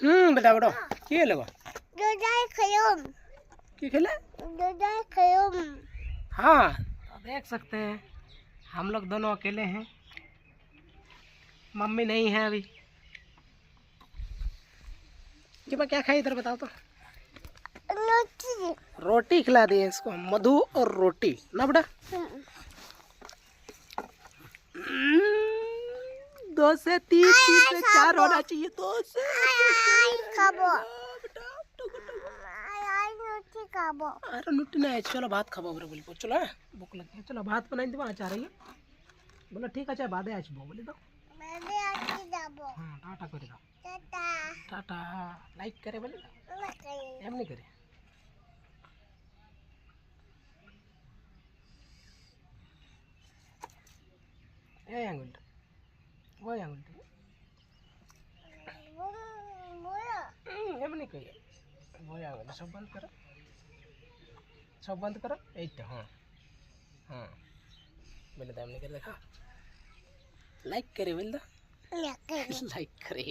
बेटा बेटा কি হলো দুদাই খেলুম কি খেলে দুদাই খেলুম हाँ तो देख सकते हैं हम लोग दोनों अकेले हैं मम्मी नहीं है अभी कि मैं क्या खाई इधर बताओ तो রুটি रोटी खिला दी है इसको मधु और रोटी ना बेटा 2 से 3 3 से 4 होना चाहिए 2 से আই খাবো बेटा আই রুটি খাবো अरे नुट्टी नहीं चलो भात खाबो बरे बोल चलो हाँ, भूख लगी है चलो भात बनाई दो आज आ रही है बोला ठीक है बाद आज बोले तो মানে আজকে যাব हाँ टाटा करे दो টাটা टाटा लाइक करे बोले লাগাই एम नहीं करे ए आंगुल वो आंगुल বড় एम नहीं कहिए वो आंगुल सब बंद करो यही तो हाँ हाँ बोले तो हमने कर देखा लाइक करे बोल दो লাগাই लाइक करे